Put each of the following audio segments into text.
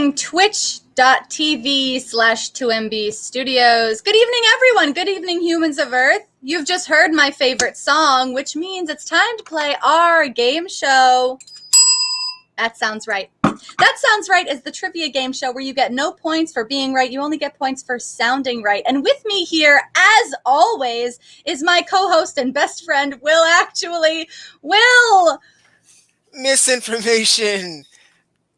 from twitch.tv/2MB Studios. Good evening, everyone. Good evening, humans of Earth. You've just heard my favorite song, which means it's time to play our game show. That sounds right. That Sounds Right is the trivia game show where you get no points for being right. You only get points for sounding right. And with me here, as always, is my co-host and best friend, Will Actually. Will! Misinformation.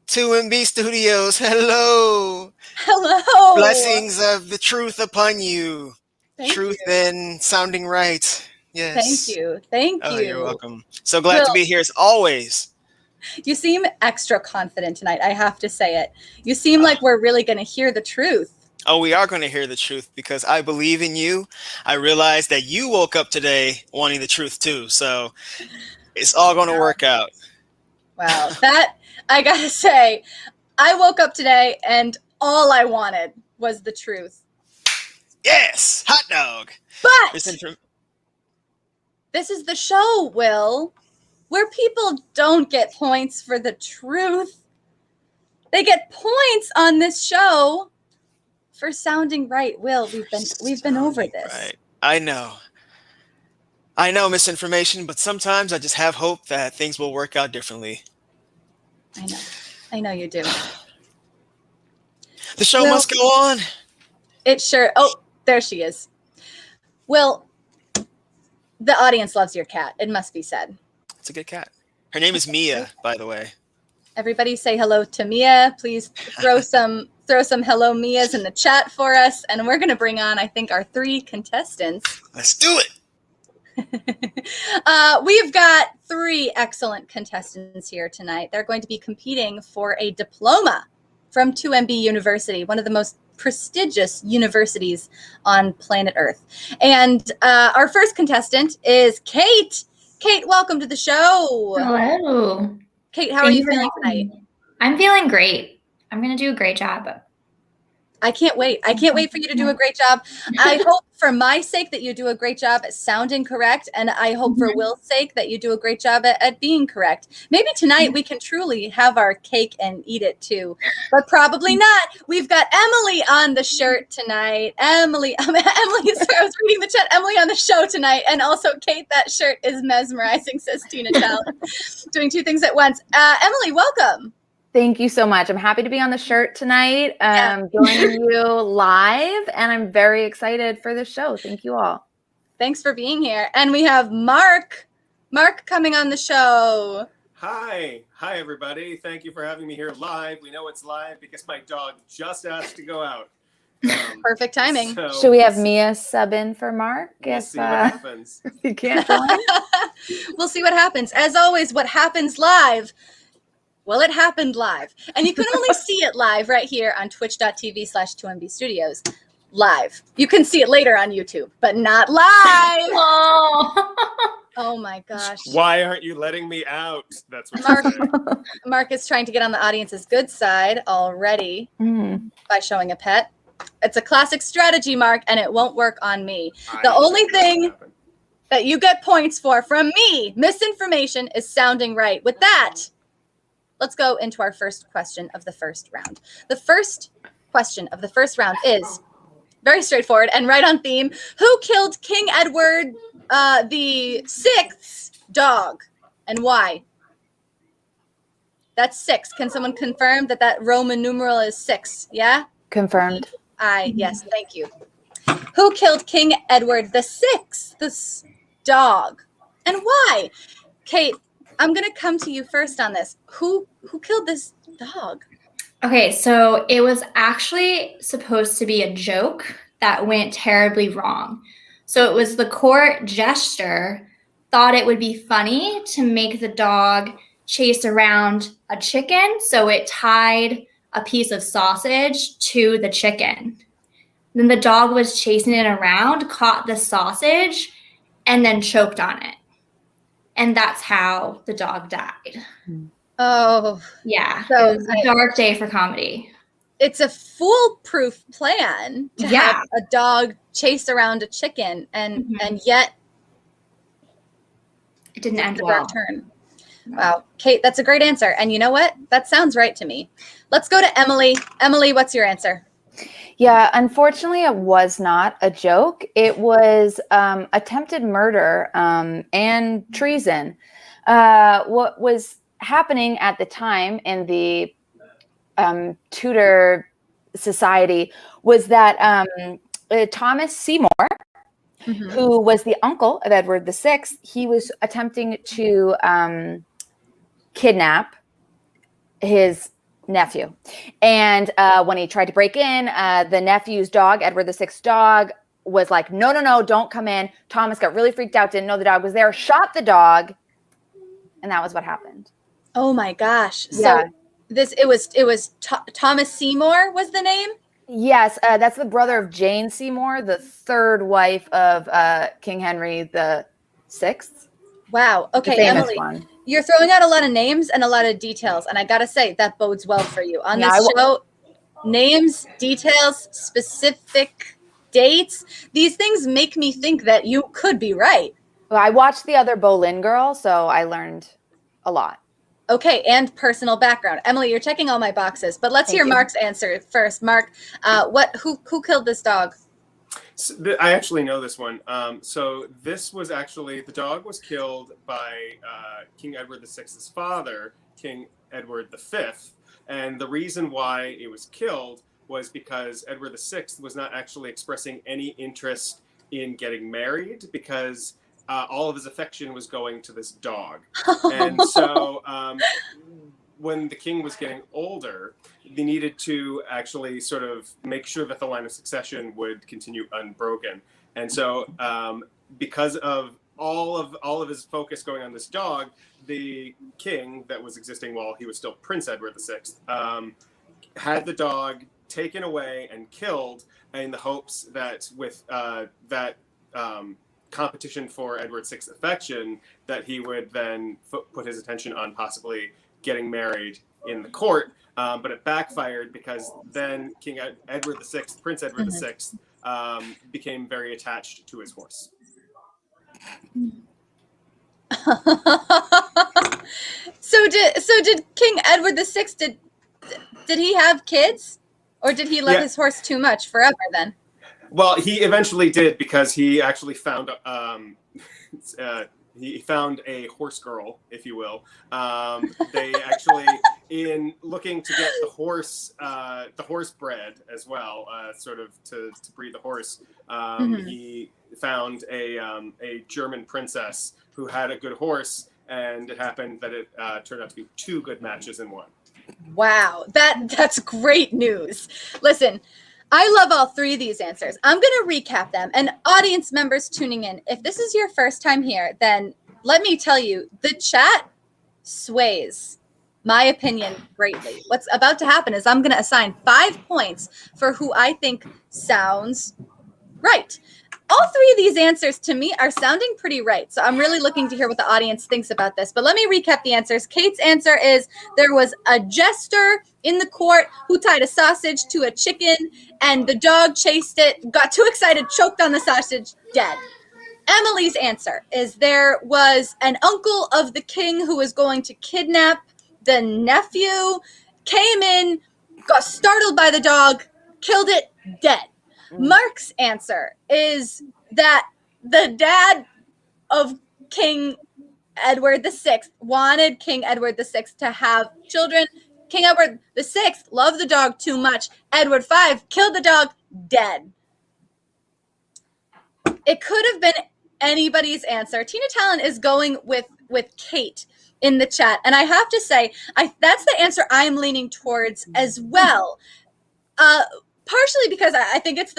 2MB Studios. Hello. Hello. Blessings of the truth upon you. Thank Truth you. and sounding right. Yes. Thank you. Thank you. You're welcome. So glad to be here as always. You seem extra confident tonight. I have to say it. You seem like we're really going to hear the truth. Oh, we are going to hear the truth because I believe in you. I realize that you woke up today wanting the truth too. So it's all going to work out. Wow. That, I got to say, I woke up today and all I wanted was the truth. Yes. Hot dog. But this is the show, Will, where people don't get points for the truth. They get points on this show for sounding right. Will, we've been over this. Right. I know misinformation, but sometimes I just have hope that things will work out differently. I know you do. The show must go on. It sure. Oh, there she is. Will, the audience loves your cat. It must be said. It's a good cat. Her name is Mia, by the way. Everybody say hello to Mia. Please throw some hello Mias in the chat for us. And we're going to bring on, I think, our 3 contestants. Let's do it. We've got 3 excellent contestants here tonight. They're going to be competing for a diploma from 2MB University, one of the most prestigious universities on planet Earth. And our first contestant is Kate. Kate, welcome to the show. Hello. Kate, how are you feeling tonight? I'm feeling great. I'm going to do a great job. I can't wait. I can't wait for you to do a great job. I hope for my sake that you do a great job at sounding correct. And I hope for Will's sake that you do a great job at being correct. Maybe tonight we can truly have our cake and eat it too, but probably not. We've got Emily on the shirt tonight. Emily, I was reading the chat. Emily on the show tonight. And also Kate, that shirt is mesmerizing, says Tina Chell. Doing 2 things at once. Emily, welcome. Thank you so much. I'm happy to be on the shirt tonight, joining you live, and I'm very excited for this show. Thank you all. Thanks for being here. And we have Mark. Mark coming on the show. Hi, everybody. Thank you for having me here live. We know it's live because my dog just asked to go out. Perfect timing. So should we have Mia sub in for Mark? We'll see what happens. If you can't go in? We'll see what happens. As always, what happens live? Well, it happened live. And you can only see it live right here on twitch.tv/2MB Studios. Live. You can see it later on YouTube, but not live. Oh my gosh. Why aren't you letting me out? That's what Mark is trying to get on the audience's good side already by showing a pet. It's a classic strategy, Mark, and it won't work on me. The only thing that you get points for from me, misinformation, is sounding right. With that, let's go into our first question of the first round. The first question of the first round is very straightforward and right on theme. Who killed King Edward the 6th dog and why? That's 6. Can someone confirm that Roman numeral is 6? Yeah? Confirmed. Yes, thank you. Who killed King Edward the 6th, this dog, and why? Kate, I'm going to come to you first on this. Who killed this dog? Okay, so it was actually supposed to be a joke that went terribly wrong. So it was the court jester thought it would be funny to make the dog chase around a chicken, so it tied a piece of sausage to the chicken. Then the dog was chasing it around, caught the sausage, and then choked on it. And that's how the dog died. Oh. Yeah. So it was a dark day for comedy. It's a foolproof plan to have a dog chase around a chicken, and yet it didn't end well. Turn. Wow. Kate, that's a great answer. And you know what? That sounds right to me. Let's go to Emily. Emily, what's your answer? Yeah, unfortunately, it was not a joke. It was attempted murder and treason. What was happening at the time in the Tudor society was that Thomas Seymour, who was the uncle of Edward VI, he was attempting to kidnap his nephew. And when he tried to break in, the nephew's dog, Edward VI's dog, was like, no, no, no, don't come in. Thomas got really freaked out, didn't know the dog was there, shot the dog. And that was what happened. Oh my gosh. Yeah. So it was Thomas Seymour was the name? Yes, that's the brother of Jane Seymour, the third wife of King Henry VI. Wow. Okay, The famous Emily, one. you're throwing out a lot of names and a lot of details, and I gotta say that bodes well for you on this show. Names, details, specific dates, these things make me think that you could be right. Well, I watched the other Boleyn Girl, so I learned a lot. Okay, and personal background. Emily, you're checking all my boxes, but let's hear Mark's answer first. Mark, who killed this dog? So I actually know this one. So this was actually, the dog was killed by King Edward VI's father, King Edward V. And the reason why it was killed was because Edward VI was not actually expressing any interest in getting married, because all of his affection was going to this dog. And so when the king was getting older, they needed to actually sort of make sure that the line of succession would continue unbroken. And so because of all of his focus going on this dog, the king that was existing while he was still Prince Edward VI had the dog taken away and killed in the hopes that with that competition for Edward VI's affection, that he would then put his attention on possibly getting married in the court. But it backfired, because then King Edward VI, Prince Edward VI, became very attached to his horse. So did King Edward VI, did he have kids, or did he love his horse too much forever then? Well, he eventually did, because he actually found he found a horse girl, if you will. They actually, in looking to get the horse bred as well, sort of to breed the horse, he found a German princess who had a good horse, and it happened that it turned out to be two good matches in one. Wow, that's great news. Listen, I love all three of these answers. I'm going to recap them. And audience members tuning in, if this is your first time here, then let me tell you, the chat sways my opinion greatly. What's about to happen is I'm going to assign 5 points for who I think sounds right. All three of these answers to me are sounding pretty right. So I'm really looking to hear what the audience thinks about this. But let me recap the answers. Kate's answer is there was a jester in the court who tied a sausage to a chicken, and the dog chased it, got too excited, choked on the sausage, dead. Emily's answer is there was an uncle of the king who was going to kidnap the nephew, came in, got startled by the dog, killed it, dead. Mark's answer is that the dad of King Edward VI wanted King Edward VI to have children. King Edward VI loved the dog too much. Edward V killed the dog, dead. It could have been anybody's answer. Tina Talon is going with Kate in the chat. And I have to say, that's the answer I'm leaning towards as well. Partially because I think it's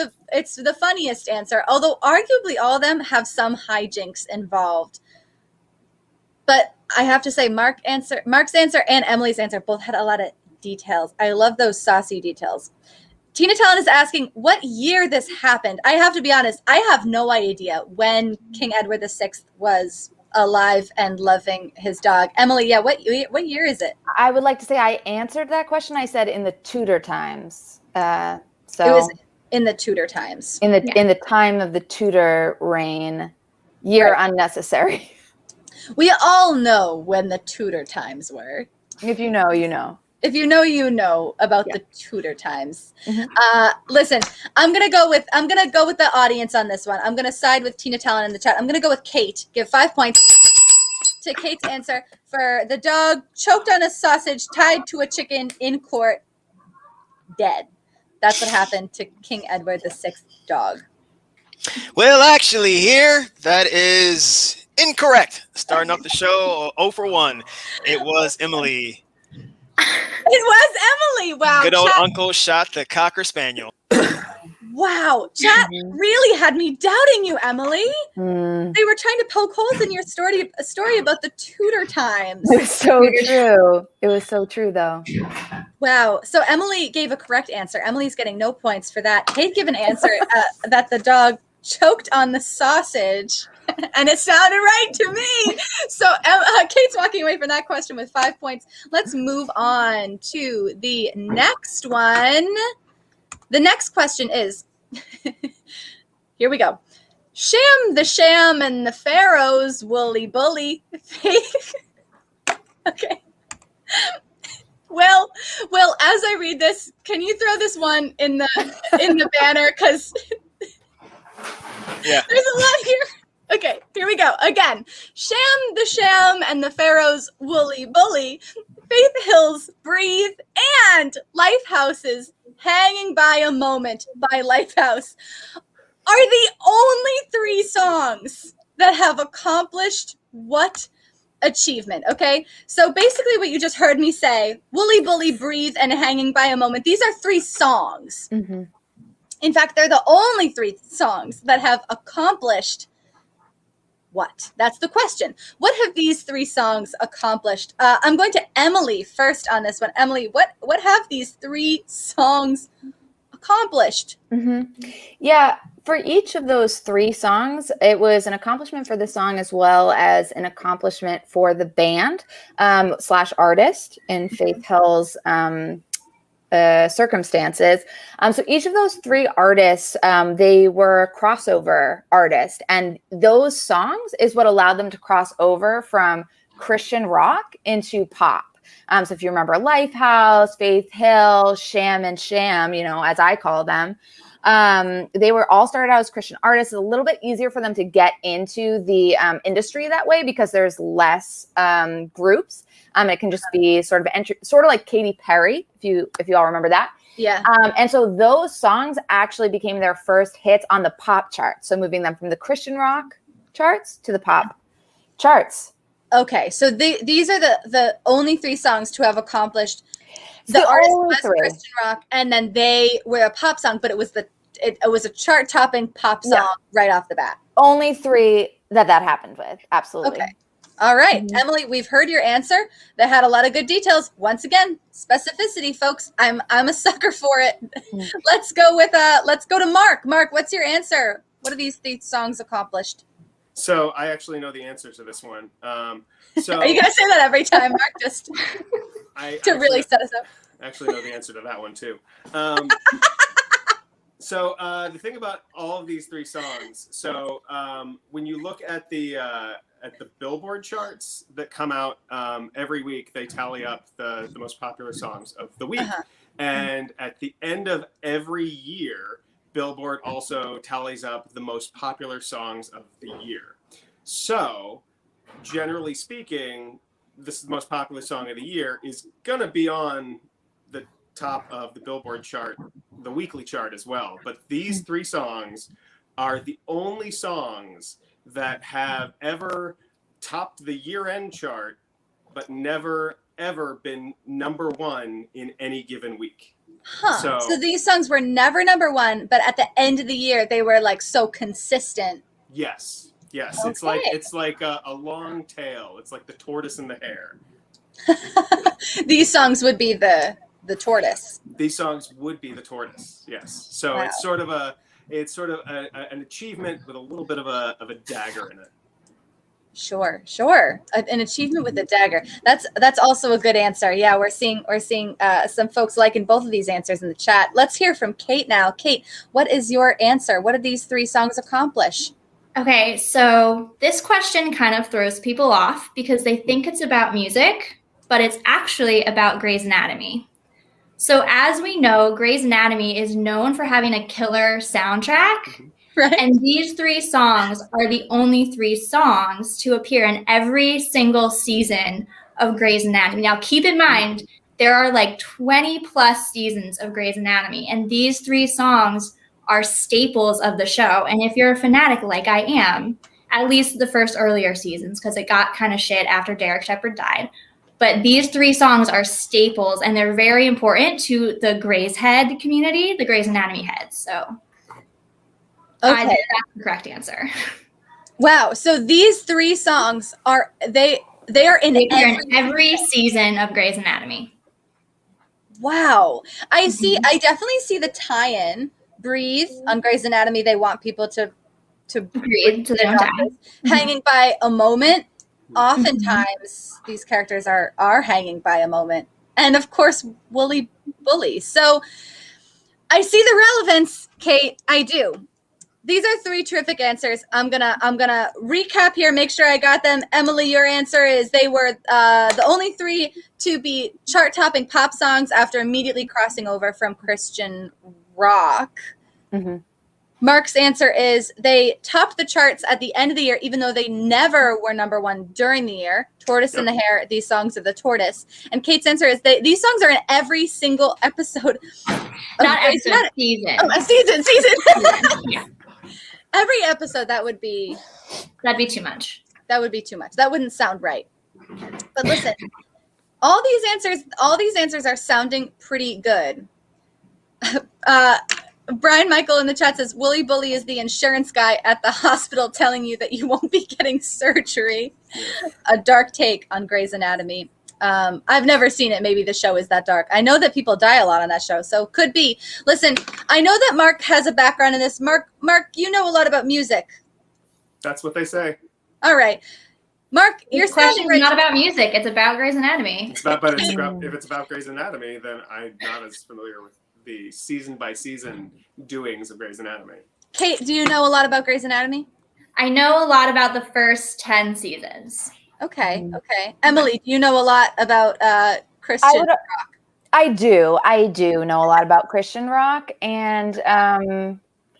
the funniest answer, although arguably all of them have some hijinks involved. But I have to say, Mark's answer and Emily's answer both had a lot of details. I love those saucy details. Tina Talon is asking what year this happened. I have to be honest, I have no idea when King Edward VI was alive and loving his dog. Emily, what year is it? I would like to say I answered that question. I said in the Tudor times. So it was in the Tudor times. In the time of the Tudor reign, year right. Unnecessary. We all know when the Tudor times were. If you know, you know. If you know about the Tudor times. Mhm. Listen, I'm gonna go with the audience on this one. I'm gonna side with Tina Talon in the chat. I'm gonna go with Kate. Give 5 points to Kate's answer for the dog choked on a sausage tied to a chicken in court, dead. That's what happened to King Edward VI dog. Well, actually, here, that is incorrect. Starting off the show, 0 for 1. It was Emily. It was Emily. Wow. Good old chat, uncle shot the Cocker Spaniel. wow. Chat really had me doubting you, Emily. Mm. They were trying to poke holes in your story about the Tudor times. It was so true. It was so true, though. Wow. So Emily gave a correct answer. Emily's getting no points for that. Kate gave an answer that the dog choked on the sausage, and it sounded right to me. So Kate's walking away from that question with 5 points. Let's move on to the next one. The next question is, here we go. Sham the Sham and the Pharaoh's woolly bully. Okay. Well, as I read this, can you throw this one in the banner? Because Yeah. there's a lot here. Okay, here we go. Again, Sham the Sham and the Pharaoh's woolly bully, Faith Hill's Breathe, and Lifehouse's Hanging by a Moment by Lifehouse are the only 3 songs that have accomplished what achievement? Okay, so basically what you just heard me say, Woolly Bully, Breathe, and Hanging by a Moment, these are 3 songs. Mm-hmm. In fact, they're the only 3 songs that have accomplished what? That's the question. What have these 3 songs accomplished? I'm going to Emily first on this one. Emily, what have these 3 songs accomplished? Mm-hmm. Yeah, for each of those 3 songs, it was an accomplishment for the song as well as an accomplishment for the band / artist in Faith Hill's circumstances. So each of those 3 artists, they were crossover artists, and those songs is what allowed them to cross over from Christian rock into pop. So if you remember Lifehouse, Faith Hill, Sham and Sham, as I call them, they were all started out as Christian artists. It's a little bit easier for them to get into the industry that way because there's less groups. It can just be sort of entry, sort of like Katy Perry, if you all remember that. Yeah. And so those songs actually became their first hits on the pop charts. So moving them from the Christian rock charts to the pop charts. Okay, so these are the only 3 songs to have accomplished. The artist was Christian rock, and then they were a pop song, but it was a chart-topping pop song right off the bat. Only 3 that happened with. Absolutely. Okay. All right, Emily, we've heard your answer. That had a lot of good details. Once again, specificity, folks. I'm a sucker for it. Let's go to Mark. Mark, what's your answer? What are these 3 songs accomplished? So I actually know the answer to this one. So Are you gonna say that every time, Mark? Just to really set us up. I actually know the answer to that one too. So the thing about all of these 3 songs, so when you look at the Billboard charts that come out every week, they tally up the most popular songs of the week. And at the end of every year, Billboard also tallies up the most popular songs of the year. So, generally speaking, this is the most popular song of the year is going to be on the top of the Billboard chart, the weekly chart as well. But these 3 songs are the only songs that have ever topped the year-end chart, but never, ever been number 1 in any given week. Huh. So these songs were never number 1, but at the end of the year, they were like so consistent. Yes. Okay. It's like a long tail. It's like the tortoise and the hare. These songs would be the tortoise. These songs would be the tortoise. Yes. So Wow. it's sort of an achievement with a little bit of a dagger in it. Sure. An achievement with a dagger. That's also a good answer. Yeah, we're seeing some folks liking both of these answers in the chat. Let's hear from Kate now. Kate, what is your answer? What did these 3 songs accomplish? Okay, so this question kind of throws people off because they think it's about music, but it's actually about Grey's Anatomy. So as we know, Grey's Anatomy is known for having a killer soundtrack. Right. And these 3 songs are the only 3 songs to appear in every single season of Grey's Anatomy. Now, keep in mind, there are like 20 plus seasons of Grey's Anatomy, and these 3 songs are staples of the show. And if you're a fanatic like I am, at least the first earlier seasons, because it got kind of shit after Derek Shepherd died. But these 3 songs are staples, and they're very important to the Grey's Head community, the Grey's Anatomy heads. So I think that's the correct answer. Wow. So these 3 songs are they are in every season of Grey's Anatomy. Wow. I see. I definitely see the tie-in. Breathe on Grey's Anatomy. They want people to breathe so they don't die. Hanging by a moment. Oftentimes, these characters are hanging by a moment, and of course, Wooly Bully. So I see the relevance, Kate. I do. These are 3 terrific answers. I'm gonna recap here, make sure I got them. Emily, your answer is they were the only 3 to be chart-topping pop songs after immediately crossing over from Christian rock. Mm-hmm. Mark's answer is they topped the charts at the end of the year, even though they never were number 1 during the year. Tortoise in the Hare, these songs of the Tortoise. And Kate's answer is these songs are in every single episode. Not episode, season. Oh, a season. Yeah. Every episode, that'd be too much. That would be too much. That wouldn't sound right. But listen, all these answers are sounding pretty good. Brian Michael in the chat says, Wooly Bully is the insurance guy at the hospital telling you that you won't be getting surgery. A dark take on Grey's Anatomy. I've never seen it. Maybe the show is that dark. I know that people die a lot on that show, so could be. Listen, I know that Mark has a background in this. Mark, you know a lot about music. That's what they say. All right. Mark, your question is not about music. It's about Grey's Anatomy. It's about, but if it's about Grey's Anatomy, then I'm not as familiar with the season-by-season doings of Grey's Anatomy. Kate, do you know a lot about Grey's Anatomy? I know a lot about the first 10 seasons. Okay. Emily, do you know a lot about Christian rock? I do know a lot about Christian rock, and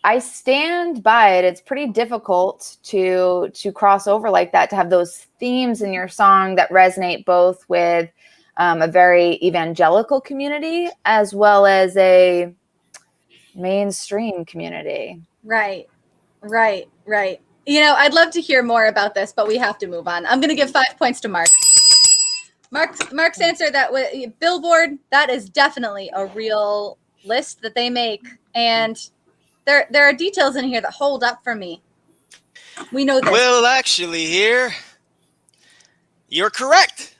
I stand by it. It's pretty difficult to cross over like that, to have those themes in your song that resonate both with a very evangelical community as well as a mainstream community. Right. You know, I'd love to hear more about this, but we have to move on. I'm going to give 5 points to Mark. Mark's answer that Billboard, that is definitely a real list that they make, and there are details in here that hold up for me. We know this. Well, actually, here you're correct.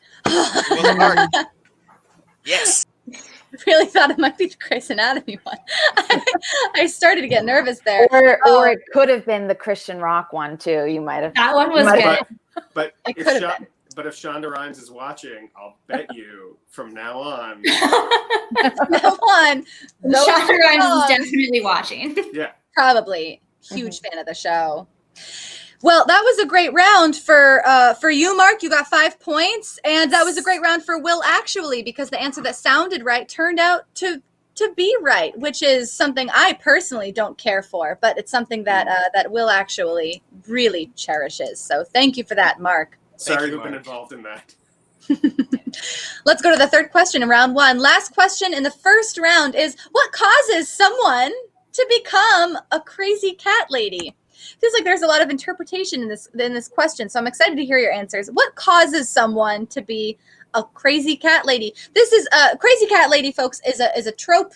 Yes. I really thought it might be the Grey's Anatomy one. I started to get nervous there. Or it could have been the Christian rock one too. You might have. That one was good. But if Shonda Rhimes is watching, I'll bet you from now on. Shonda Rhimes is definitely watching. Yeah. Probably. Huge fan of the show. Well, that was a great round for you, Mark. You got 5 points, and that was a great round for Will, actually, because the answer that sounded right turned out to be right, which is something I personally don't care for, but it's something that Will actually really cherishes. So thank you for that, Mark. Sorry to have been involved in that. Let's go to the 3rd question in round 1. Last question in the first round is, what causes someone to become a crazy cat lady? Feels like there's a lot of interpretation in this question, so I'm excited to hear your answers. What causes someone to be a crazy cat lady? This is crazy cat lady, folks, is a trope.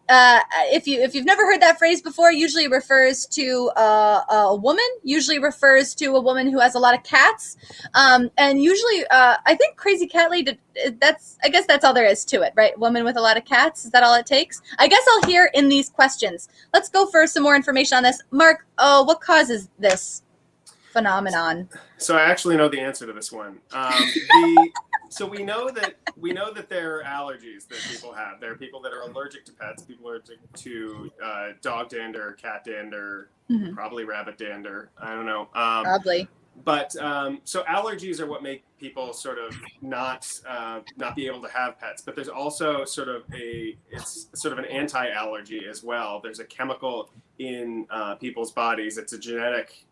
If you've never heard that phrase before, usually refers to a woman. Usually refers to a woman who has a lot of cats, and usually I think crazy cat lady. I guess that's all there is to it, right? Woman with a lot of cats. Is that all it takes? I guess I'll hear in these questions. Let's go for some more information on this. Mark, what causes this phenomenon? So I actually know the answer to this one. So we know that there are allergies that people have. There are people that are allergic to pets. People are allergic to dog dander, cat dander, probably rabbit dander. I don't know. Probably. But so allergies are what make people sort of not be able to have pets. But there's also sort of it's sort of an anti-allergy as well. There's a chemical in people's bodies. It's a genetic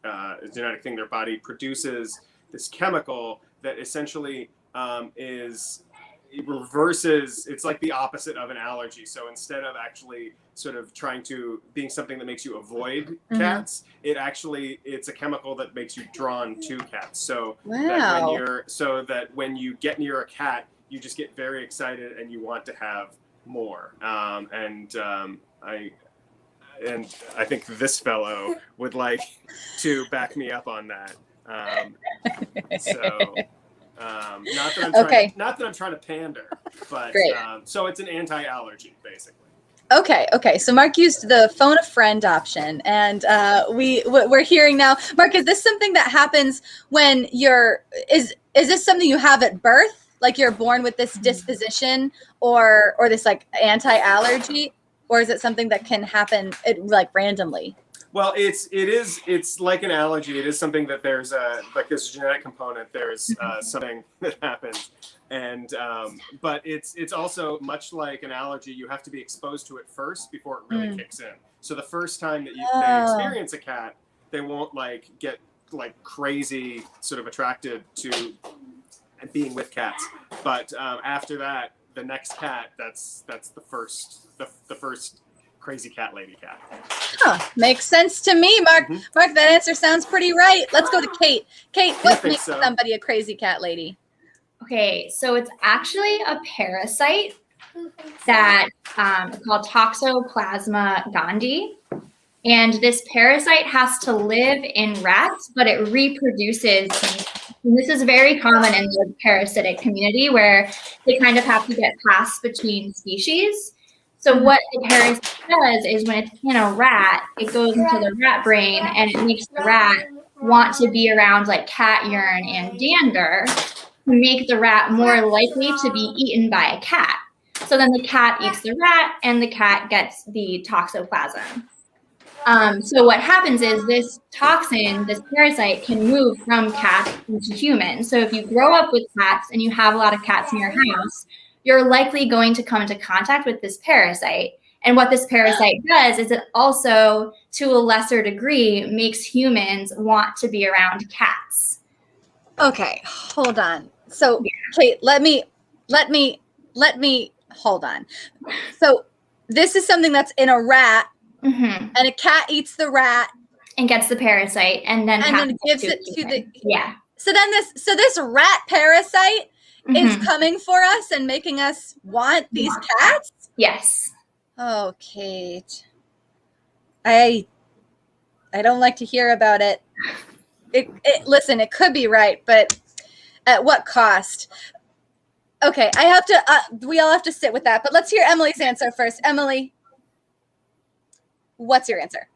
thing. Their body produces this chemical that essentially it reverses. It's like the opposite of an allergy. So instead of actually sort of trying to being something that makes you avoid cats, it's a chemical that makes you drawn to cats. So that when you get near a cat, you just get very excited and you want to have more. I think this fellow would like to back me up on that. Not that I'm trying to pander, but so it's an anti-allergy basically. Okay. So Mark used the phone a friend option, and we're hearing now. Mark, is this something that happens when is this something you have at birth, like you're born with this disposition, or this like anti-allergy, or is it something that can happen like randomly? Well, it's like an allergy. It is something that there's like this genetic component. There's something that happens, and but it's also much like an allergy. You have to be exposed to it first before it really kicks in. So the first time that they experience a cat, they won't like get like crazy sort of attracted to being with cats. But after that, the next cat, that's the first crazy cat lady cat. Makes sense to me, Mark. Mark, that answer sounds pretty right. Let's go to Kate. Kate, what makes somebody a crazy cat lady? Okay, so it's actually a parasite that called Toxoplasma gondii. And this parasite has to live in rats, but it reproduces. And this is very common in the parasitic community where they kind of have to get passed between species. So what the parasite does is when it's in a rat, it goes into the rat brain and it makes the rat want to be around like cat urine and dander to make the rat more likely to be eaten by a cat. So then the cat eats the rat and the cat gets the toxoplasm. So what happens is this toxin, this parasite, can move from cats into humans. So if you grow up with cats and you have a lot of cats in your house, you're likely going to come into contact with this parasite. And what this parasite does is it also, to a lesser degree, makes humans want to be around cats. Okay, hold on. So, Kate, let me hold on. So this is something that's in a rat, and a cat eats the rat and gets the parasite, and then gives it to the So then this rat parasite is coming for us and making us want these cats? Yes. Oh, Kate. I don't like to hear about it. Listen, it could be right, but at what cost? Okay, I have to we all have to sit with that, but let's hear Emily's answer first. Emily, what's your answer?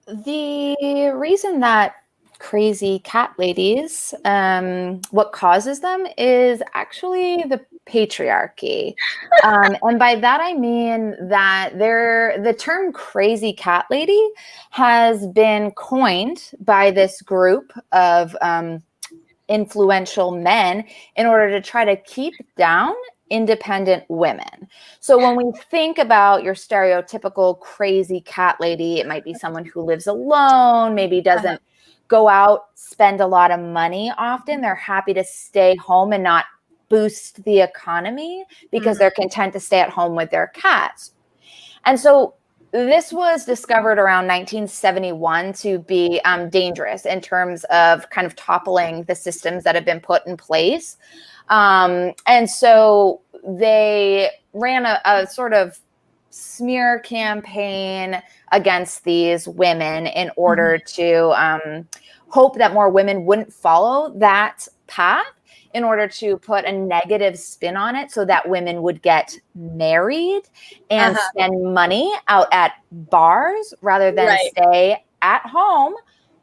The reason that crazy cat ladies, what causes them is actually the patriarchy. And by that, I mean that the term crazy cat lady has been coined by this group of influential men in order to try to keep down independent women. So when we think about your stereotypical crazy cat lady, it might be someone who lives alone, maybe doesn't go out, spend a lot of money often. They're happy to stay home and not boost the economy because they're content to stay at home with their cats. And so this was discovered around 1971 to be dangerous in terms of kind of toppling the systems that have been put in place. And so they ran a sort of smear campaign against these women in order to hope that more women wouldn't follow that path, in order to put a negative spin on it so that women would get married and spend money out at bars rather than stay at home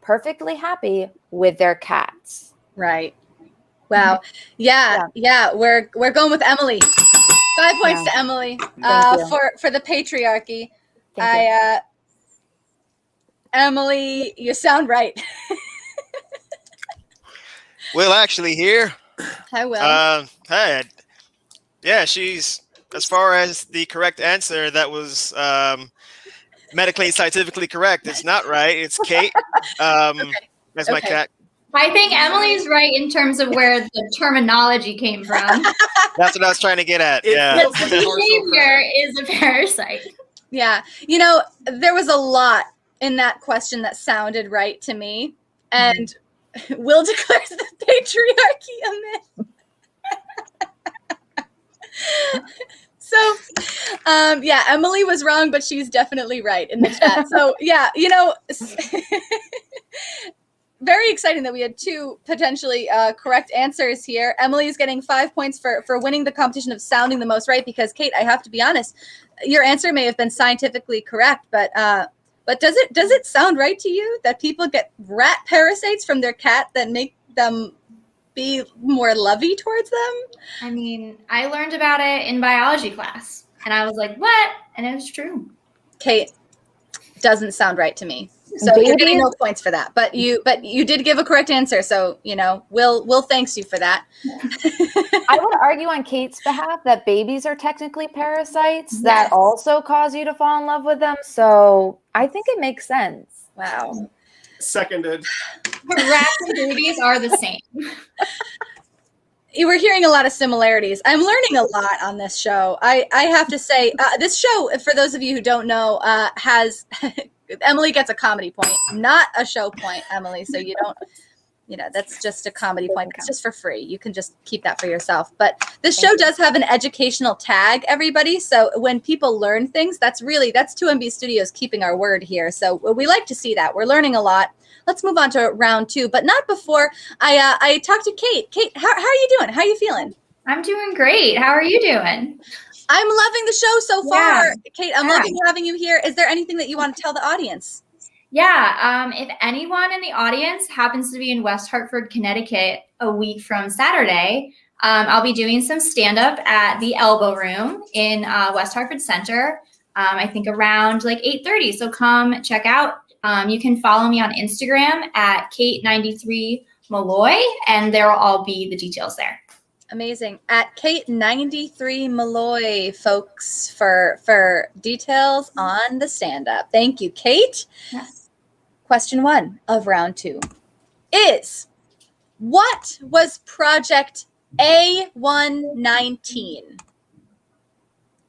perfectly happy with their cats. Right. Wow. Yeah. We're going with Emily. 5 points to Emily for the patriarchy. Emily, you sound right. Will actually here. I will. Hey, yeah, she's as far as the correct answer that was medically and scientifically correct. It's not right. It's Kate. That's my cat. I think Emily's right in terms of where the terminology came from. That's what I was trying to get at. The behavior is a parasite. Yeah. There was a lot in that question that sounded right to me. And Will declares the patriarchy a myth. So, Emily was wrong, but she's definitely right in the chat. So, very exciting that we had two potentially correct answers here. Emily is getting 5 points for winning the competition of sounding the most right, because Kate, I have to be honest, your answer may have been scientifically correct, but does it sound right to you that people get rat parasites from their cat that make them be more lovey towards them? I mean, I learned about it in biology class, and I was like, what? And it was true. Kate, doesn't sound right to me. So you're getting no points for that. But you did give a correct answer. So, Will thanks you for that. I would argue on Kate's behalf that babies are technically parasites that also cause you to fall in love with them. So I think it makes sense. Wow. Seconded. Rats and babies are the same. You were hearing a lot of similarities. I'm learning a lot on this show. I have to say, this show, for those of you who don't know, has Emily gets a comedy point, not a show point, Emily. So you don't, that's just a comedy point. It's just for free. You can just keep that for yourself. But this show does have an educational tag, everybody. So when people learn things, that's 2MB Studios keeping our word here. So we like to see that. We're learning a lot. Let's move on to round 2, but not before I talk to Kate. Kate, how are you doing? How are you feeling? I'm doing great. How are you doing? I'm loving the show so far. Kate, I'm loving having you here. Is there anything that you want to tell the audience? Yeah. If anyone in the audience happens to be in West Hartford, Connecticut a week from Saturday, I'll be doing some stand-up at the Elbow Room in West Hartford Center, I think around like 8:30. So come check out. You can follow me on Instagram at Kate93Malloy, and there will all be the details there. Amazing. At Kate93Malloy, folks, for details on the stand-up. Thank you, Kate. Yes. Question 1 of round 2 is, what was Project A119?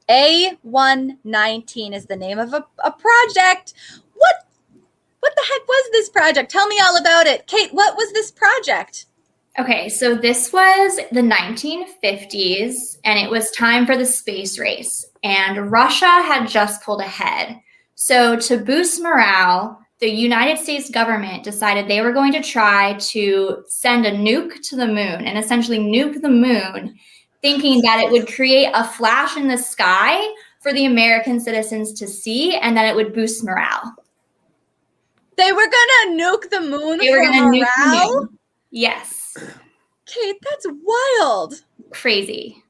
A119 is the name of a project. What the heck was this project? Tell me all about it. Kate, what was this project? Okay, so this was the 1950s, and it was time for the space race, and Russia had just pulled ahead. So to boost morale, the United States government decided they were going to try to send a nuke to the moon and essentially nuke the moon, thinking that it would create a flash in the sky for the American citizens to see, and that it would boost morale. They were gonna nuke the moon They were for gonna morale? nuke the moon. Yes. Kate, that's wild. Crazy,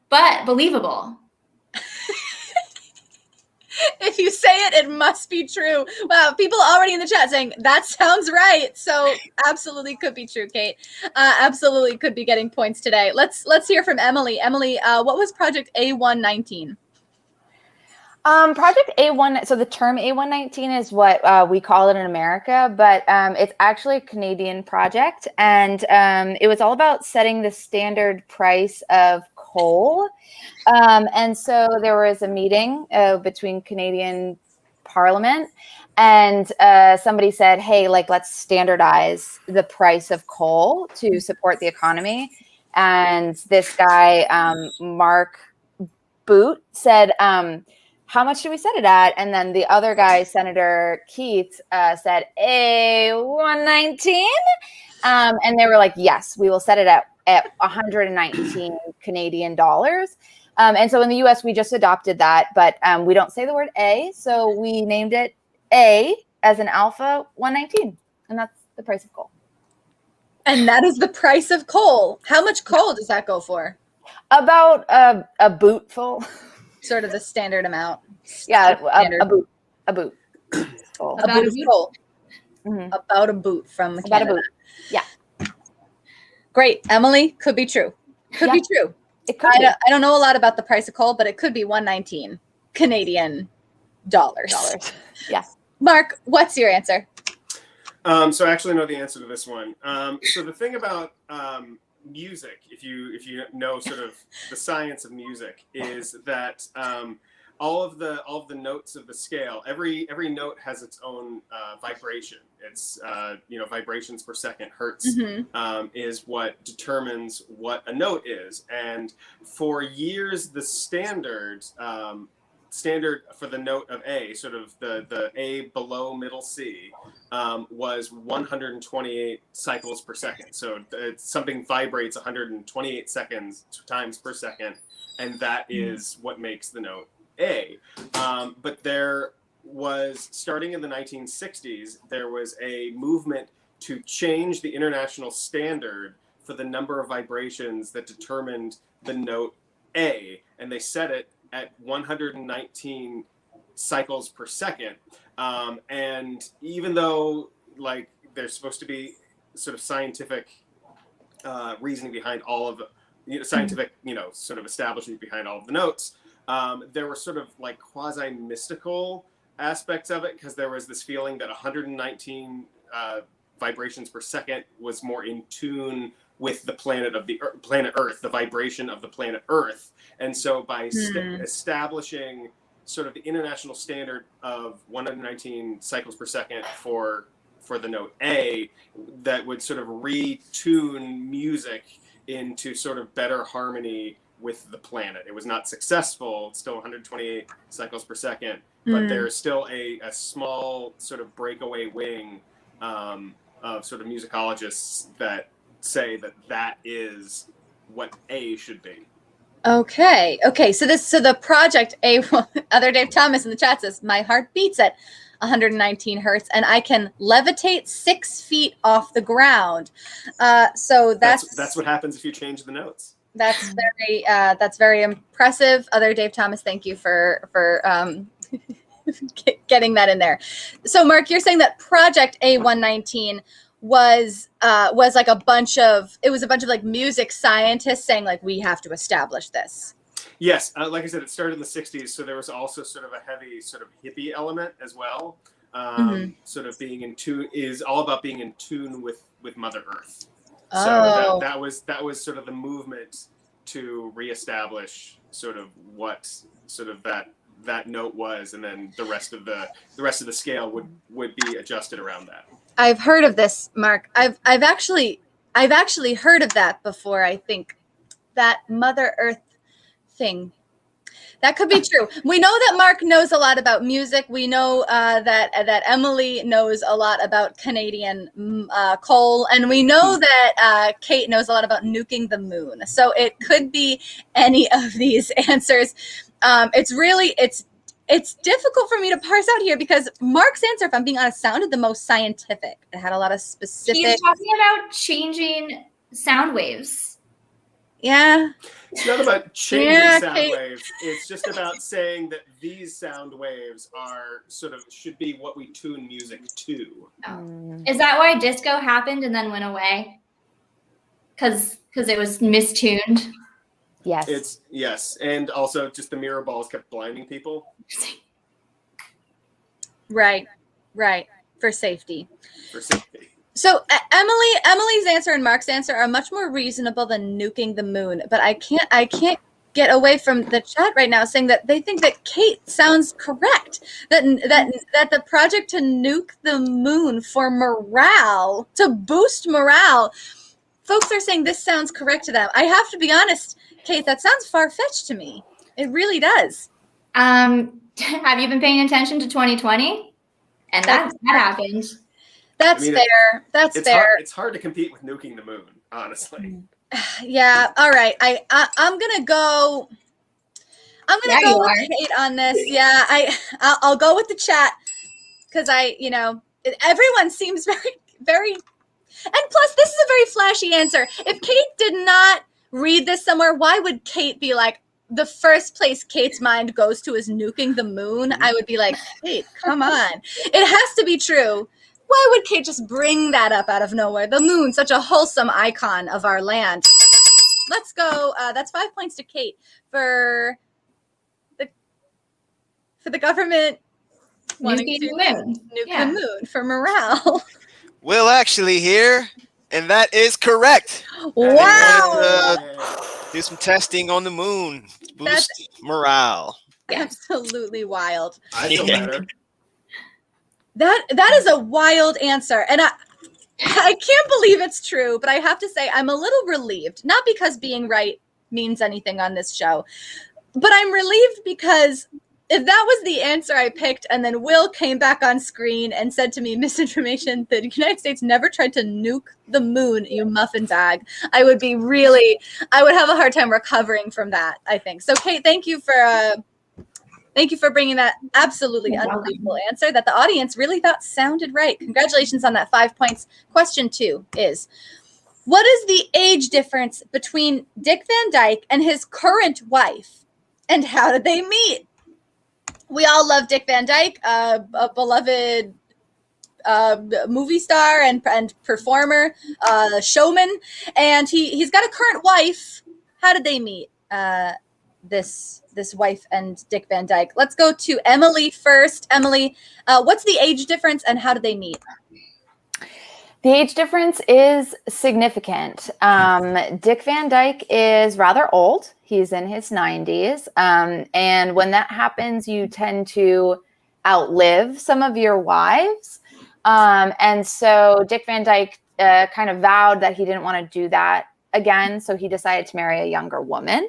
but believable. If you say it, it must be true. Wow, people already in the chat saying that sounds right. So absolutely could be true, Kate. Absolutely could be getting points today. Let's hear from Emily. Emily, what was Project A119? Project A1, so the term A119 is what we call it in America, but it's actually a Canadian project, and it was all about setting the standard price of coal. And so there was a meeting between Canadian Parliament, and somebody said, hey, let's standardize the price of coal to support the economy. And this guy, Mark Boot, said, how much do we set it at? And then the other guy, Senator Keith, said, A119. And they were like, yes, we will set it at 119 Canadian dollars. And so in the US, we just adopted that, but we don't say the word A. So we named it A as an alpha 119. And that's the price of coal. And that is the price of coal. How much coal does that go for? About a boot full. Sort of the standard amount. Yeah, Standard. a boot. Full. A boot of coal. Mhm. About a boot from About Canada. a boot. Yeah. Great. Emily, could be true. Could be true. It could be. I don't know a lot about the price of coal, but it could be 119 Canadian dollars. Yeah. Mark, what's your answer? So I actually know the answer to this one. So the thing about music, if you know sort of the science of music, is that all of the notes of the scale, every note has its own vibration. It's vibrations per second, hertz, is what determines what a note is. And for years, the standard for the note of A, sort of the A below middle C, was 128 cycles per second. So something vibrates 128 times per second, and that is what makes the note A. But there was, starting in the 1960s, there was a movement to change the international standard for the number of vibrations that determined the note A, and they set it at 119 cycles per second. And even though like there's supposed to be sort of scientific reasoning behind all of scientific, sort of establishment behind all of the notes, there were sort of like quasi-mystical aspects of it, because there was this feeling that 119 vibrations per second was more in tune with the planet Earth, the vibration of the planet Earth. And so by establishing sort of the international standard of 119 cycles per second for the note A, that would sort of retune music into sort of better harmony with the planet. It was not successful. It's still 128 cycles per second, but there's still a small sort of breakaway wing of sort of musicologists that say that is what A should be. Okay. So the project A, other Dave Thomas in the chat says, my heart beats at 119 hertz and I can levitate 6 feet off the ground. So that's what happens if you change the notes. That's very impressive. Other Dave Thomas, thank you for getting that in there. So Mark, you're saying that Project A119 was like a bunch of like music scientists saying like, we have to establish this. Yes, like I said, it started in the 60s, so there was also sort of a heavy sort of hippie element as well. Sort of being in tune is all about being in tune with Mother Earth. So that was sort of the movement to reestablish sort of what sort of that note was, and then the rest of the scale would be adjusted around that. I've heard of this, Mark. I've actually heard of that before. I think that Mother Earth thing. That could be true. We know that Mark knows a lot about music. We know that Emily knows a lot about Canadian coal, and we know that Kate knows a lot about nuking the moon. So it could be any of these answers. It's difficult for me to parse out here because Mark's answer, if I'm being honest, sounded the most scientific. It had a lot of specific. He's talking about changing sound waves. Yeah. It's not about changing sound waves. It's just about saying that these sound waves are sort of should be what we tune music to. Oh. Is that why disco happened and then went away? Because it was mistuned. Yes. Yes, and also just the mirror balls kept blinding people. Right. For safety. So Emily's answer and Mark's answer are much more reasonable than nuking the moon, but I can't get away from the chat right now saying that they think that Kate sounds correct. That the project to nuke the moon for morale, to boost morale, folks are saying this sounds correct to them. I have to be honest, Kate, that sounds far-fetched to me. It really does. Have you been paying attention to 2020? And that happened. That's fair. That's fair. It's hard to compete with nuking the moon, honestly. Yeah. All right. I'm gonna go. I'm gonna go with Kate on this. Yeah. I'll go with the chat because everyone seems very, very And plus, this is a very flashy answer. If Kate did not read this somewhere, why would Kate be like, the first place Kate's mind goes to is nuking the moon? I would be like, Kate, come on. It has to be true. Why would Kate just bring that up out of nowhere? The moon, such a wholesome icon of our land. Let's go. That's 5 points to Kate for the government wanting to nuke the moon for morale. Will actually here, and that is correct. Wow. Do some testing on the moon, boost morale. Absolutely wild. I feel better. That is a wild answer, and I can't believe it's true, but I have to say I'm a little relieved. Not because being right means anything on this show, but I'm relieved because if that was the answer I picked, and then Will came back on screen and said to me, misinformation, the United States never tried to nuke the moon, you muffin bag, I would have a hard time recovering from that, I think. So, Kate, thank you for bringing that absolutely unbelievable answer that the audience really thought sounded right. Congratulations on that 5 points. Question 2 is, what is the age difference between Dick Van Dyke and his current wife, and how did they meet? We all love Dick Van Dyke, a beloved movie star and performer, showman, and he's got a current wife. How did they meet? This wife and Dick Van Dyke. Let's go to Emily first. Emily, what's the age difference and how did they meet? The age difference is significant. Dick Van Dyke is rather old. He's in his 90s. And when that happens, you tend to outlive some of your wives. And so Dick Van Dyke kind of vowed that he didn't want to do that again. So he decided to marry a younger woman.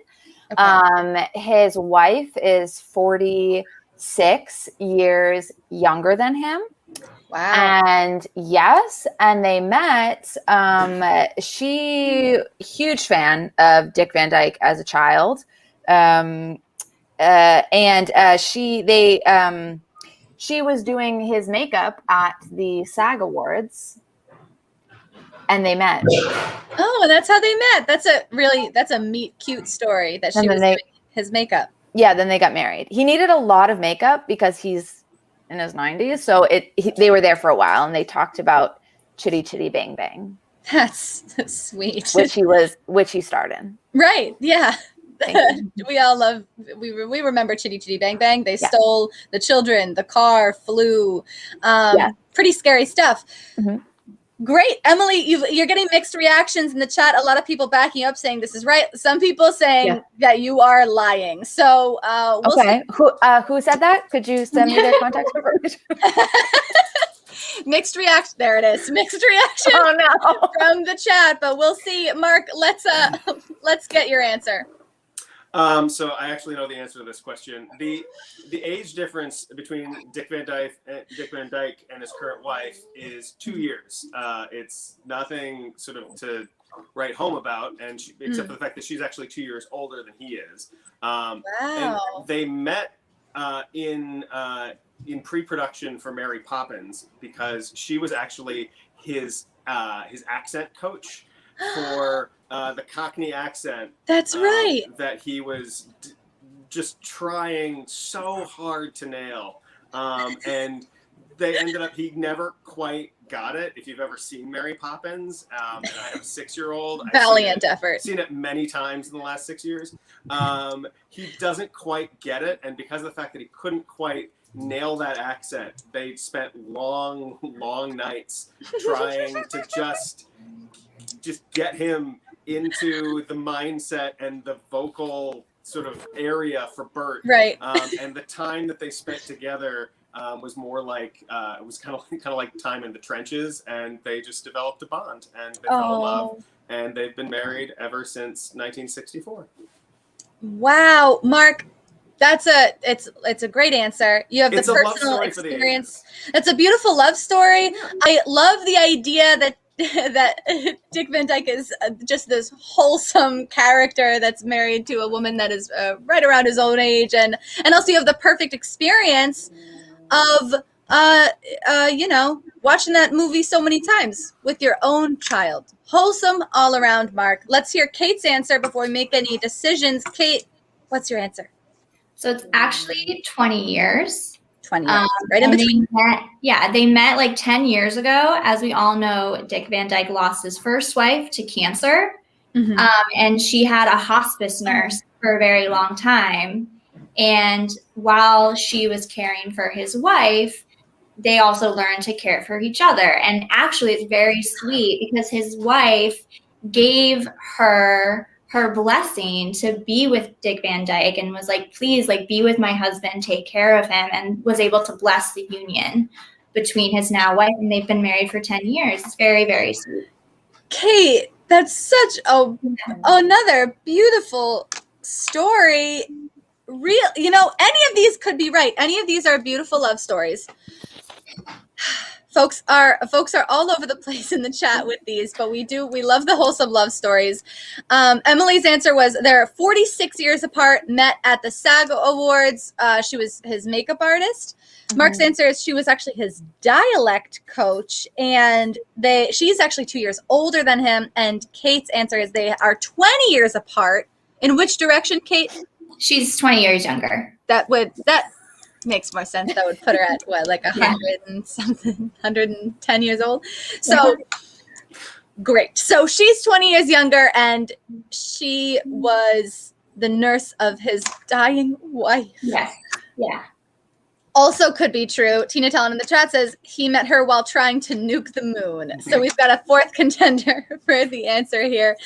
Okay. His wife is 46 years younger than him. Wow. And yes, and they met. She huge fan of Dick Van Dyke as a child. She was doing his makeup at the SAG Awards and they met. Oh, and that's how they met. That's a meet cute story that she was doing his makeup. Yeah, then they got married. He needed a lot of makeup because he's in his 90s. So they were there for a while and they talked about Chitty Chitty Bang Bang. That's sweet. Which he starred in. Right. Yeah. We all love, we remember Chitty Chitty Bang Bang. They stole the children, the car flew. Pretty scary stuff. Mm-hmm. Great. Emily, you're getting mixed reactions in the chat. A lot of people backing up saying this is right. Some people saying that you are lying. So we'll see. Who said that? Could you send me their contact information? Mixed reaction. There it is. Mixed reaction from the chat. But we'll see. Mark, let's get your answer. So I actually know the answer to this question. The age difference between Dick Van Dyke and his current wife is 2 years. It's nothing sort of to write home about, and except for the fact that she's actually 2 years older than he is. Wow. And they met in pre-production for Mary Poppins because she was actually his accent coach for the Cockney accent. That's right. That he was just trying so hard to nail. And they ended up, he never quite got it. If you've ever seen Mary Poppins, and I have a 6-year-old. Valiant effort. I've seen it many times in the last 6 years. He doesn't quite get it. And because of the fact that he couldn't quite nail that accent, they spent long nights trying to just get him into the mindset and the vocal sort of area for Bert. Right. And the time that they spent together was more like it was kind of like time in the trenches, and they just developed a bond and they fell in love, and they've been married ever since 1964. Wow, Mark, it's a great answer. You have the personal experience. It's a beautiful love story. Yeah. I love the idea that Dick Van Dyke is just this wholesome character that's married to a woman that is right around his own age, and also you have the perfect experience of watching that movie so many times with your own child. Wholesome all around, Mark. Let's hear Kate's answer before we make any decisions. Kate, what's your answer? So it's actually 20 years. 20 years, right in between. They met like 10 years ago. As we all know, Dick Van Dyke lost his first wife to cancer. Mm-hmm. And she had a hospice nurse for a very long time. And while she was caring for his wife, they also learned to care for each other. And actually, it's very sweet because his wife gave her blessing to be with Dick Van Dyke and was like, please, like, be with my husband, take care of him, and was able to bless the union between his now wife. And they've been married for 10 years. It's very, very sweet. Kate, that's such another beautiful story. Any of these could be right. Any of these are beautiful love stories. Folks are all over the place in the chat with these, but we love the wholesome love stories. Emily's answer was they're 46 years apart, met at the SAG Awards. She was his makeup artist. Mm-hmm. Mark's answer is she was actually his dialect coach, and she's actually 2 years older than him. And Kate's answer is they are 20 years apart. In which direction, Kate? She's 20 years younger. That makes more sense. That would put her at what, like 100 and something, 110 years old. So great. So she's 20 years younger, and she was the nurse of his dying wife. Yes. Yeah. Also could be true. Tina Talon in the chat says he met her while trying to nuke the moon. So we've got a fourth contender for the answer here.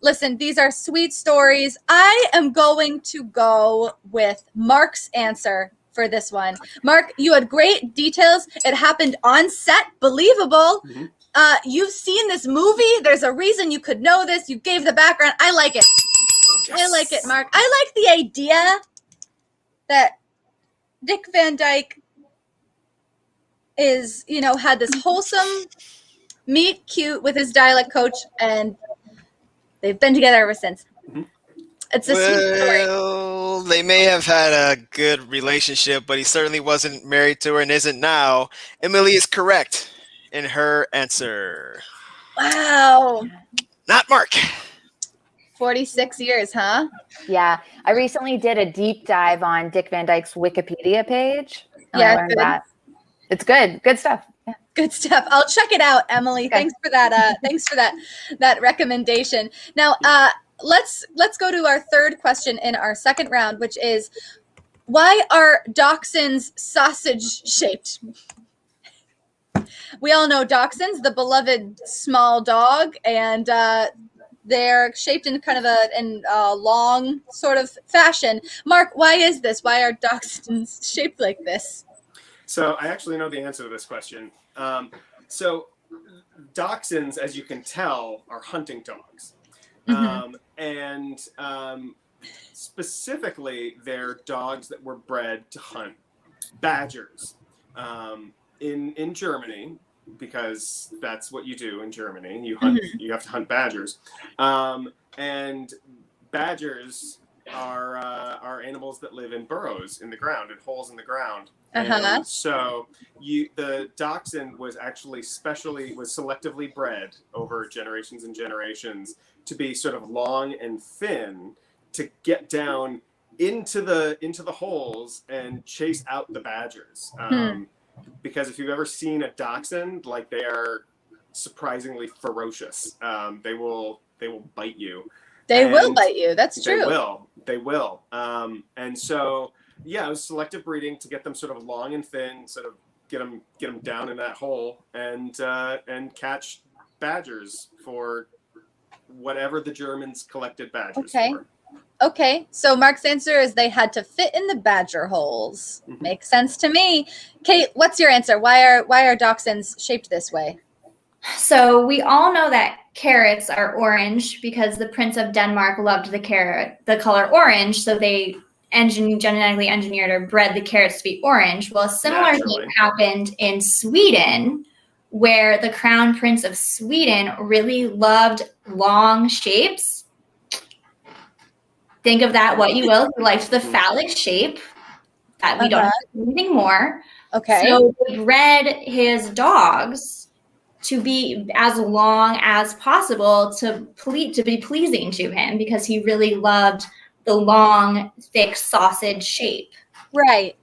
Listen, these are sweet stories. I am going to go with Mark's answer for this one. Mark, you had great details. It happened on set, believable. Mm-hmm. You've seen this movie. There's a reason you could know this. You gave the background. I like it. Yes. I like it, Mark. I like the idea that Dick Van Dyke is, had this wholesome meet cute with his dialect coach, and they've been together ever since. Mm-hmm. It's a sweet story. Well, they may have had a good relationship, but he certainly wasn't married to her and isn't now. Emily is correct in her answer. Wow. Not Mark. 46 years, huh? Yeah. I recently did a deep dive on Dick Van Dyke's Wikipedia page. Yeah, I learned that. It's good. Good stuff. Yeah. Good stuff. I'll check it out, Emily. Okay. Thanks for that. Thanks for that recommendation. Now, let's go to our third question in our second round, which is, why are dachshunds sausage shaped? We all know dachshunds, the beloved small dog, and they're shaped in kind of a long sort of fashion. Mark, why is this? Why are dachshunds shaped like this? So I actually know the answer to this question. So dachshunds, as you can tell, are hunting dogs. Mm-hmm. And specifically, they're dogs that were bred to hunt badgers in Germany, because that's what you do in Germany. You hunt. Mm-hmm. You have to hunt badgers. And badgers are animals that live in burrows in the ground, in holes in the ground. And so the dachshund was actually selectively bred over generations and generations to be sort of long and thin to get down into the holes and chase out the badgers. Because if you've ever seen a dachshund, like, they are surprisingly ferocious. They will bite you. They will bite you. That's true. They will. And so, yeah, it was selective breeding to get them sort of long and thin, sort of get them down in that hole and catch badgers for whatever the Germans collected badgers for. Okay. So Mark's answer is they had to fit in the badger holes. Mm-hmm. Makes sense to me. Kate, what's your answer? Why are dachshunds shaped this way? So we all know that carrots are orange because the Prince of Denmark loved the color orange, so they genetically engineered or bred the carrots to be orange. Well, a similar thing happened in Sweden, where the Crown Prince of Sweden really loved long shapes. Think of that what you will. He liked the phallic shape that we don't have anything more. Okay. So they bred his dogs to be as long as possible to be pleasing to him because he really loved the long, thick sausage shape. Right.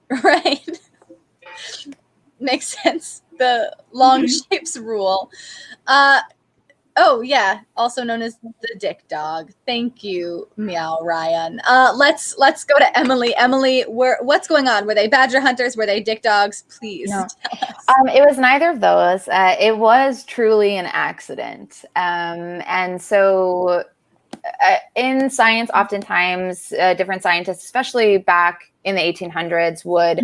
Makes sense. The long shapes rule. Oh yeah, also known as the dick dog. Thank you, Meow Ryan. Let's go to Emily. Emily, what's going on? Were they badger hunters? Were they dick dogs? Please No. tell us. It was neither of those. It was truly an accident. And so in science, oftentimes different scientists, especially back in the 1800s, would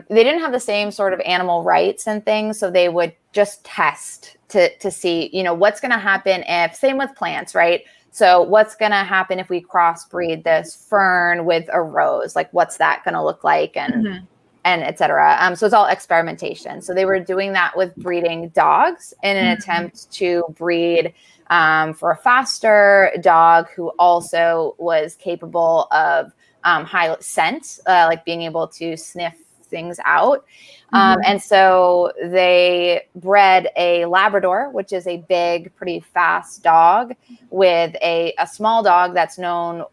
they didn't have the same sort of animal rights and things, so they would just test to see, what's going to happen if, same with plants, right? So what's going to happen if we crossbreed this fern with a rose? Like, what's that going to look like? And et cetera. So it's all experimentation. So they were doing that with breeding dogs in an attempt to breed for a faster dog who also was capable of high scent, like being able to sniff things out. And so they bred a Labrador, which is a big, pretty fast dog, with a small dog that's known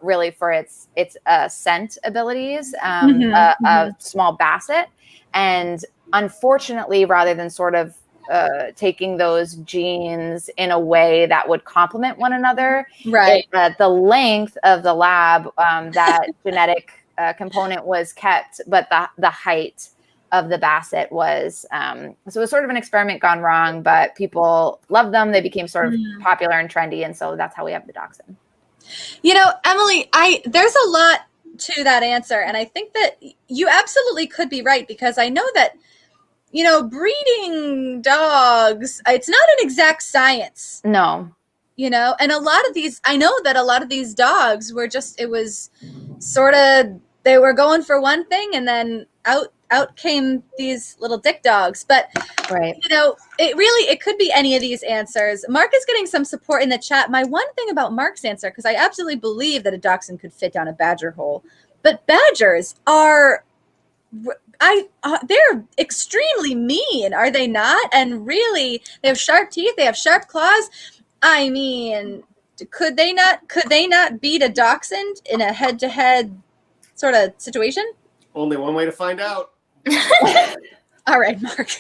really for its scent abilities, a small Basset. And unfortunately, rather than sort of taking those genes in a way that would complement one another, Right. the length of the lab, that genetic component was kept, but the height of the Basset was, so it was sort of an experiment gone wrong, but people loved them. They became sort of popular and trendy. And so that's how we have the dachshund. Emily, there's a lot to that answer. And I think that you absolutely could be right, because I know that, breeding dogs, it's not an exact science. No. And I know that a lot of these dogs were it was sort of, they were going for one thing and then out came these little dick dogs. But, right. It could be any of these answers. Mark is getting some support in the chat. My one thing about Mark's answer, because I absolutely believe that a dachshund could fit down a badger hole, but badgers are, they're extremely mean, are they not? And really, they have sharp teeth, they have sharp claws. I mean, could they not beat a dachshund in a head-to-head sort of situation? Only one way to find out. All right, Mark.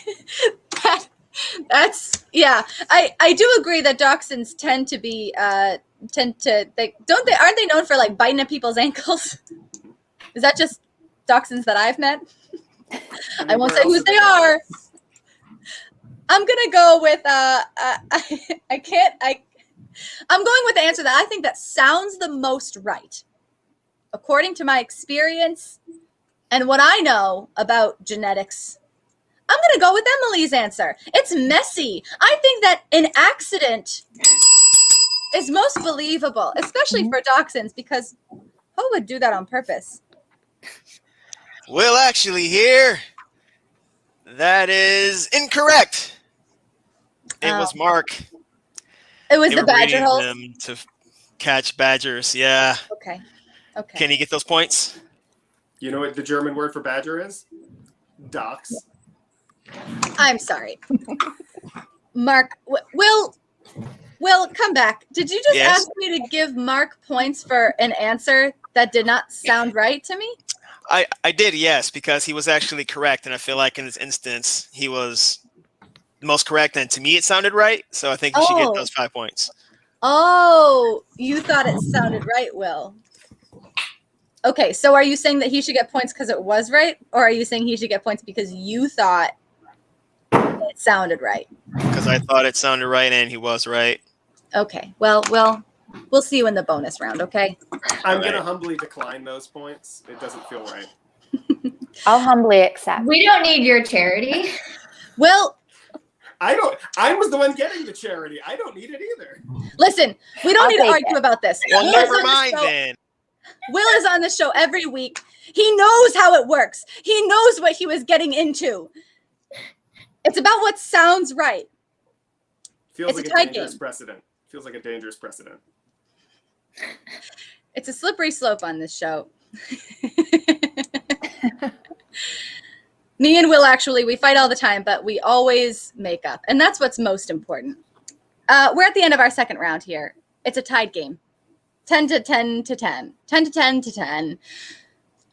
That's yeah. I do agree that dachshunds aren't they known for like biting at people's ankles? Is that just dachshunds that I've met? I won't say who they are. I'm gonna go with I'm going with the answer that I think that sounds the most right, according to my experience and what I know about genetics. I'm going to go with Emily's answer. It's messy. I think that an accident is most believable, especially for dachshunds, because who would do that on purpose? Well, actually, here, that is incorrect. It was Mark. It was They the were badger breeding hole. them to catch badgers. Yeah. Okay. Can you get those points? You know what the German word for badger is? Dachs. I'm sorry. Mark, Will, come back. Did you just ask me to give Mark points for an answer that did not sound right to me? I did, yes, because he was actually correct. And I feel like in this instance, he was the most correct. And to me, it sounded right. So I think you should get those 5 points. Oh, you thought it sounded right, Will. Okay, so are you saying that he should get points because it was right? Or are you saying he should get points because you thought it sounded right? Because I thought it sounded right and he was right. Okay, well, we'll see you in the bonus round, okay? I'm going to humbly decline those points. It doesn't feel right. I'll humbly accept. We don't need your charity. Well, I was the one getting the charity. I don't need it either. Listen, we don't need to argue about this. Well, never mind then. Will is on the show every week. He knows how it works. He knows what he was getting into. It's about what sounds right. Feels It's like a a dangerous precedent. Feels like a dangerous precedent. It's a slippery slope on this show. Me and Will, actually, we fight all the time, but we always make up. And that's what's most important. We're at the end of our second round here. It's a tied game. 10 to 10 to 10. 10 to 10 to 10.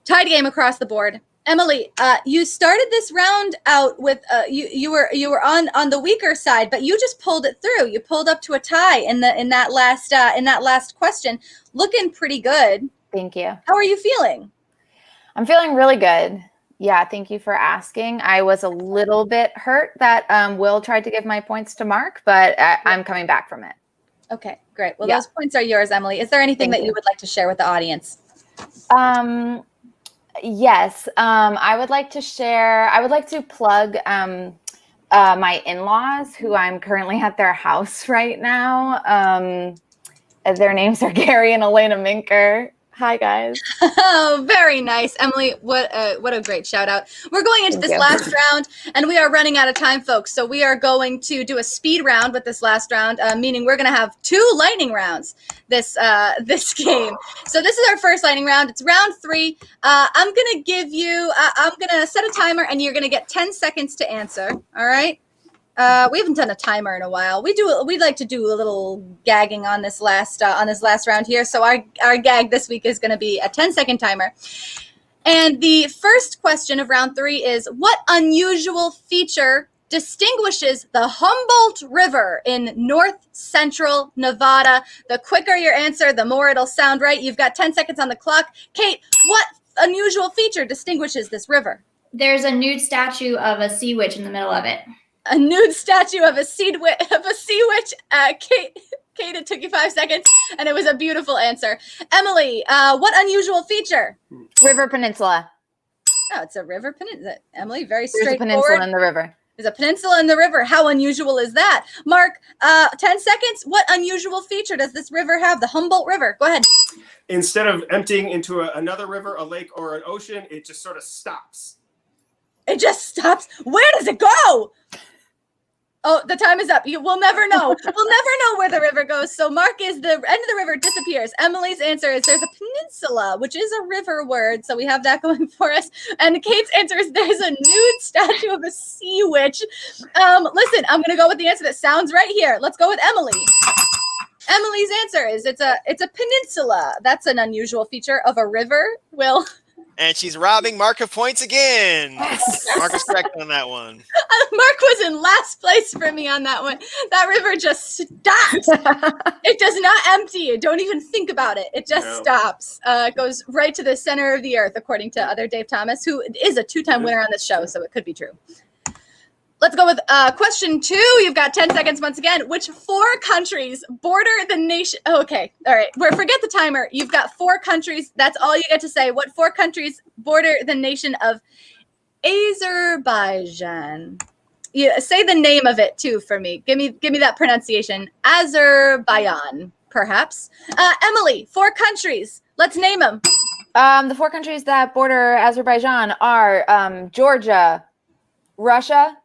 Tied game across the board. Emily, you started this round out with you were on the weaker side, but you just pulled it through. You pulled up to a tie in that last question. Looking pretty good. Thank you. How are you feeling? I'm feeling really good. Yeah, thank you for asking. I was a little bit hurt that Will tried to give my points to Mark, but I'm coming back from it. Okay, great. Well, those points are yours, Emily. Is there anything that you would like to share with the audience? Yes, I would like to plug my in-laws, who I'm currently at their house right now. Their names are Gary and Elena Minker. Hi, guys. Oh, very nice. Emily, what a great shout out. We're going into this last round, and we are running out of time, folks. So we are going to do a speed round with this last round, meaning we're going to have 2 lightning rounds this game. So this is our first lightning round. It's round 3. I'm going to give you, I'm going to set a timer, and you're going to get 10 seconds to answer. All right? We haven't done a timer in a while. We'd like to do a little gagging on this last round here. So our gag this week is going to be a 10-second timer. And the first question of round 3 is, what unusual feature distinguishes the Humboldt River in north central Nevada? The quicker your answer, the more it'll sound right. You've got 10 seconds on the clock. Kate, what unusual feature distinguishes this river? There's a nude statue of a sea witch in the middle of it. A nude statue of a sea witch. Kate, it took you 5 seconds, and it was a beautiful answer. Emily, what unusual feature? River Peninsula. Oh, it's a river peninsula. Emily, very There's straightforward. a peninsula in the river. There's a peninsula in the river. How unusual is that? Mark, 10 seconds. What unusual feature does this river have? The Humboldt River. Go ahead. Instead of emptying into another river, a lake, or an ocean, it just sort of stops. It just stops. Where does it go? Oh, the time is up. We'll never know. We'll never know where the river goes. So Mark is the end of the river disappears. Emily's answer is there's a peninsula, which is a river word. So we have that going for us. And Kate's answer is there's a nude statue of a sea witch. Listen, I'm going to go with the answer that sounds right here. Let's go with Emily. Emily's answer is it's a peninsula. That's an unusual feature of a river. Will. And she's robbing Mark of points again. Yes. Mark was correct on that one. Mark was in last place for me on that one. That river just stops. It does not empty. Don't even think about it. It just stops. It goes right to the center of the earth, according to other Dave Thomas, who is a 2-time winner on this show, so it could be true. Let's go with question 2. You've got 10 seconds once again. Which 4 countries border the nation? Oh, okay. All right. Forget the timer. You've got 4 countries. That's all you get to say. What 4 countries border the nation of Azerbaijan? Yeah, say the name of it too for me. Give me that pronunciation. Azerbaijan, perhaps. Emily, 4 countries. Let's name them. The 4 countries that border Azerbaijan are Georgia, Russia,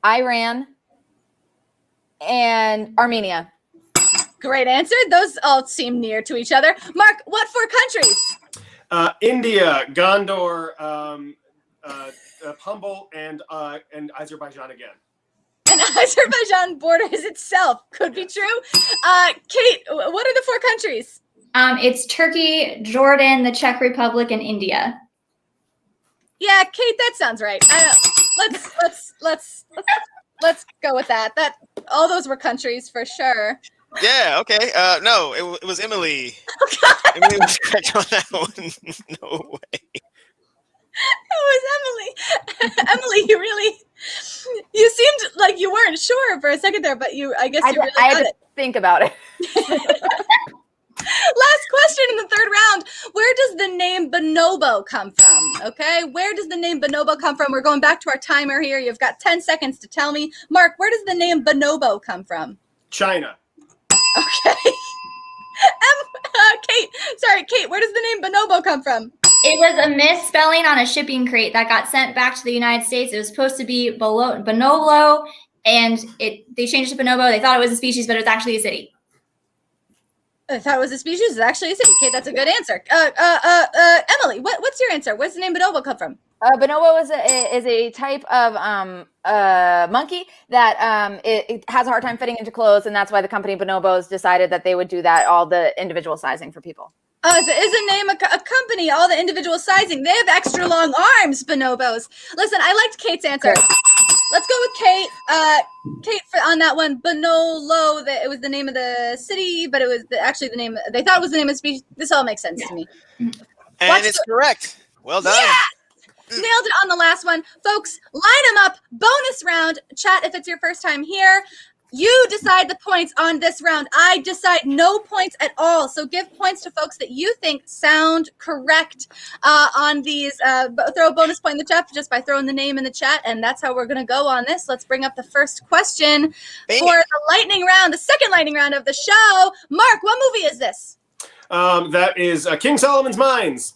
Iran, and Armenia. Great answer. Those all seem near to each other. Mark, what 4 countries? India, Gondor, Humboldt, and Azerbaijan again. And Azerbaijan borders itself. Could be true. Kate, what are the 4 countries? It's Turkey, Jordan, the Czech Republic, and India. Yeah, Kate, that sounds right. Let's go with that. That all those were countries for sure. Yeah, okay. No, it was Emily. Oh, Emily was correct on that one. No way. It was Emily. Emily, you seemed like you weren't sure for a second there, but I guess you really I had got to it. think about it. Last question in the 3rd round. Where does the name Bonobo come from? Okay, where does the name Bonobo come from? We're going back to our timer here. You've got 10 seconds to tell me. Mark, where does the name Bonobo come from? China. Okay. Kate, where does the name Bonobo come from? It was a misspelling on a shipping crate that got sent back to the United States. It was supposed to be Bonobo, and they changed it to Bonobo. They thought it was a species, but it was actually a city. I thought it was a species. It's actually a city. Kate, that's a good answer. Emily, what's your answer? Where's the name Bonobo come from? Bonobo is a type of monkey that it has a hard time fitting into clothes, and that's why the company Bonobos decided that they would do that, all the individual sizing for people. Oh, is a name a company, all the individual sizing. They have extra long arms, bonobos. Listen, I liked Kate's answer. Let's go with Kate. Kate, on that one, Bonolo, it was the name of the city, but it was actually the name, they thought it was the name of the species. This all makes sense to me. And it's correct. Well done. Yeah! Nailed it on the last one. Folks, line them up. Bonus round. Chat, if it's your first time here. You decide the points on this round. I decide no points at all. So give points to folks that you think sound correct on these. Throw a bonus point in the chat just by throwing the name in the chat. And that's how we're going to go on this. Let's bring up the first question for the lightning round, the second lightning round of the show. Mark, what movie is this? That is King Solomon's Mines.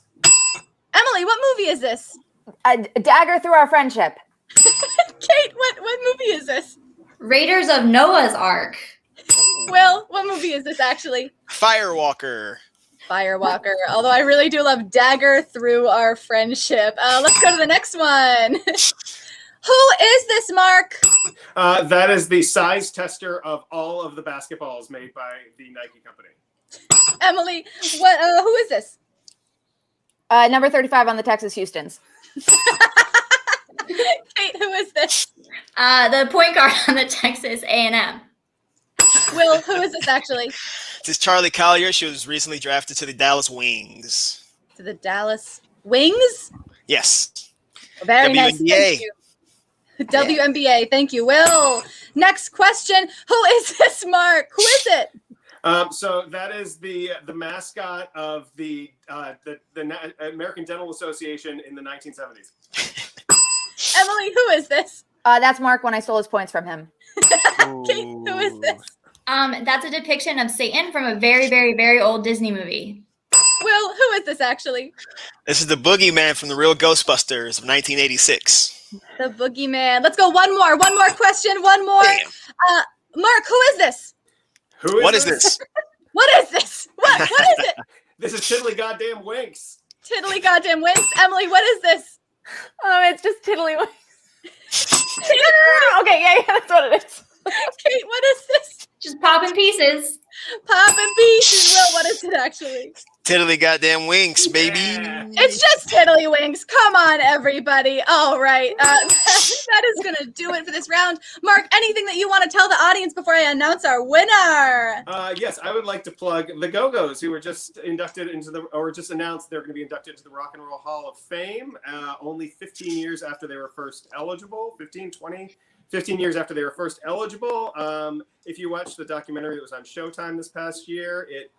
Emily, what movie is this? A dagger through our friendship. Kate, what movie is this? Raiders of Noah's Ark. Will, what movie is this actually? Firewalker. Firewalker. Although I really do love Dagger Through Our Friendship. Let's go to the next one. Who is this, Mark? That is the size tester of all of the basketballs made by the Nike company. Emily, who is this? Number 35 on the Texas Houstons. Kate, who is this? The point guard on the Texas A&M. Will, who is this actually? This is Charlie Collier. She was recently drafted to the Dallas Wings. To the Dallas Wings? Yes. Very WNBA. nice. Thank you. WNBA. Thank you, Will. Next question. Who is this, Mark? Who is it? So that is the mascot of the American Dental Association in the 1970s. Emily, who is this? That's Mark when I stole his points from him. Kate, who is this? That's a depiction of Satan from a very, very, very old Disney movie. Will, who is this actually? This is the Boogeyman from the Real Ghostbusters of 1986. The Boogeyman. Let's go one more question, one more. Mark, who is this? What is this? What is this? What is it? This is Tiddly Goddamn Winks. Tiddly Goddamn Winks. Emily, what is this? It's just Tiddlywinks. Okay, yeah, that's what it is. Kate, what is this? Just popping pieces. Poppin' pieces. Will, what is it actually? Tiddly Goddamn Winks, baby. It's just Tiddlywinks. Come on, everybody. All right. That is going to do it for this round. Mark, anything that you want to tell the audience before I announce our winner? Yes, I would like to plug the Go-Go's, who were just inducted just announced they're going to be inducted into the Rock and Roll Hall of Fame only 15 years after they were first eligible. 15 years after they were first eligible. If you watch the documentary that was on Showtime this past year, it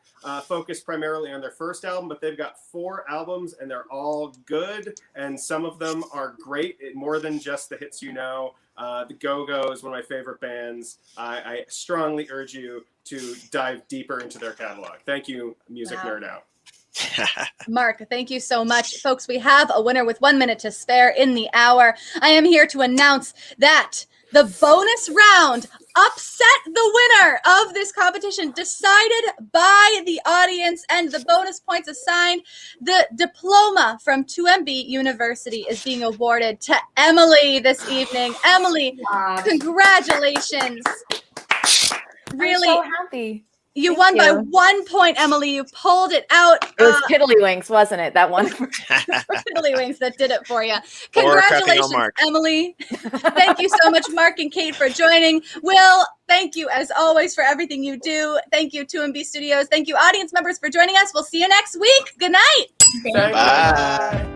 focused primarily on their first album, but they've got 4 albums and they're all good. And some of them are great, more than just the hits you know. The Go-Go is one of my favorite bands. I strongly urge you to dive deeper into their catalog. Thank you, Music Nerd Out. Mark, thank you so much. Folks, we have a winner with 1 minute to spare in the hour. I am here to announce that the bonus round upset the winner of this competition, decided by the audience, and the bonus points assigned. The diploma from 2MB University is being awarded to Emily this evening. Emily, congratulations. Really, I'm so happy. You won by 1 point, Emily. You pulled it out. It was Tiddlywinks, wasn't it? That one. Tiddlywinks that did it for you. Congratulations, Emily. Thank you so much, Mark and Kate, for joining. Will, thank you, as always, for everything you do. Thank you, 2MB Studios. Thank you, audience members, for joining us. We'll see you next week. Good night. Bye.